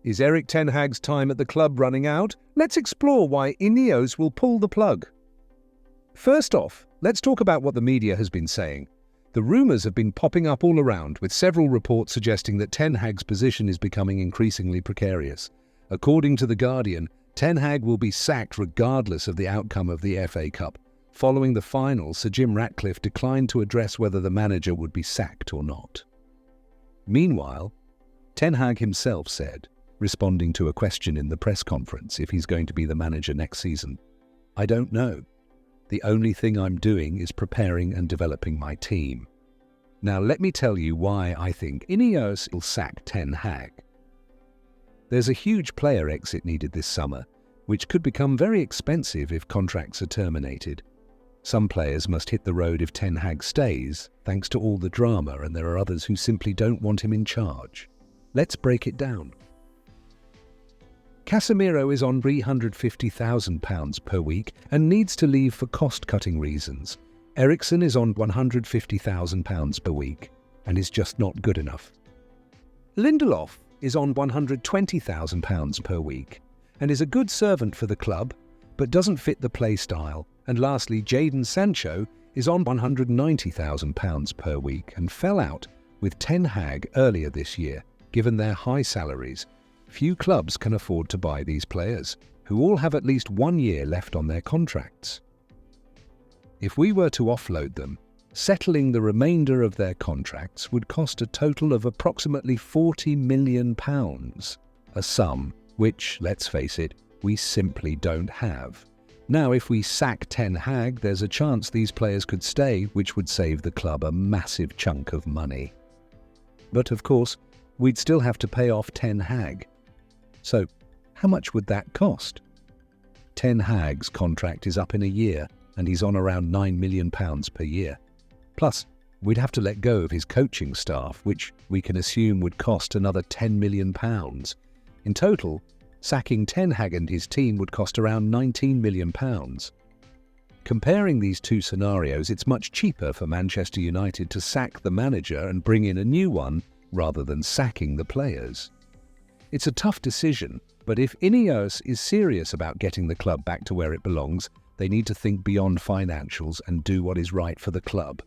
Is Erik Ten Hag's time at the club running out? Let's explore why INEOS will pull the plug. First off, let's talk about what the media has been saying. The rumours have been popping up all around, with several reports suggesting that Ten Hag's position is becoming increasingly precarious. According to The Guardian, Ten Hag will be sacked regardless of the outcome of the FA Cup. Following the final, Sir Jim Ratcliffe declined to address whether the manager would be sacked or not. Meanwhile, Ten Hag himself said, responding to a question in the press conference if he's going to be the manager next season, "I don't know. The only thing I'm doing is preparing and developing my team." Now let me tell you why I think INEOS will sack Ten Hag. There's a huge player exit needed this summer, which could become very expensive if contracts are terminated. Some players must hit the road if Ten Hag stays, thanks to all the drama, and there are others who simply don't want him in charge. Let's break it down. Casemiro is on £350,000 per week and needs to leave for cost-cutting reasons. Eriksen is on £150,000 per week and is just not good enough. Lindelof is on £120,000 per week and is a good servant for the club, but doesn't fit the play style. And lastly, Jadon Sancho is on £190,000 per week and fell out with Ten Hag earlier this year, given their high salaries. Few clubs can afford to buy these players, who all have at least 1 year left on their contracts. If we were to offload them, settling the remainder of their contracts would cost a total of approximately £40 million, a sum which, let's face it, we simply don't have. Now, if we sack Ten Hag, there's a chance these players could stay, which would save the club a massive chunk of money. But of course, we'd still have to pay off Ten Hag. So, how much would that cost? Ten Hag's contract is up in a year, and he's on around £9 million per year. Plus, we'd have to let go of his coaching staff, which we can assume would cost another £10 million. In total, sacking Ten Hag and his team would cost around £19 million. Comparing these two scenarios, it's much cheaper for Manchester United to sack the manager and bring in a new one rather than sacking the players. It's a tough decision, but if INEOS is serious about getting the club back to where it belongs, they need to think beyond financials and do what is right for the club.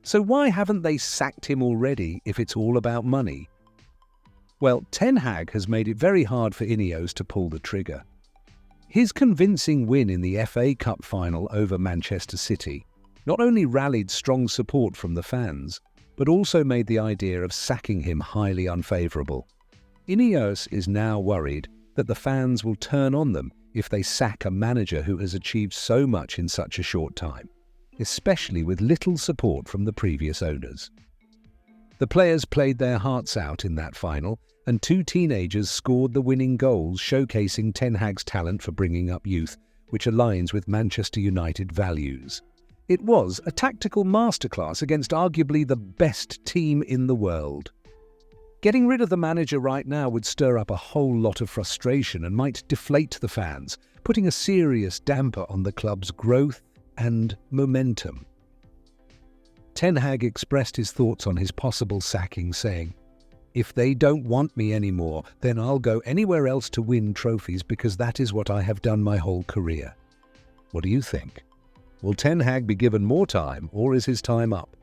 So why haven't they sacked him already if it's all about money? Well, Ten Hag has made it very hard for INEOS to pull the trigger. His convincing win in the FA Cup final over Manchester City not only rallied strong support from the fans, but also made the idea of sacking him highly unfavourable. INEOS is now worried that the fans will turn on them if they sack a manager who has achieved so much in such a short time, especially with little support from the previous owners. The players played their hearts out in that final, and two teenagers scored the winning goals, showcasing Ten Hag's talent for bringing up youth, which aligns with Manchester United values. It was a tactical masterclass against arguably the best team in the world. Getting rid of the manager right now would stir up a whole lot of frustration and might deflate the fans, putting a serious damper on the club's growth and momentum. Ten Hag expressed his thoughts on his possible sacking, saying, "If they don't want me anymore, then I'll go anywhere else to win trophies because that is what I have done my whole career." What do you think? Will Ten Hag be given more time, or is his time up?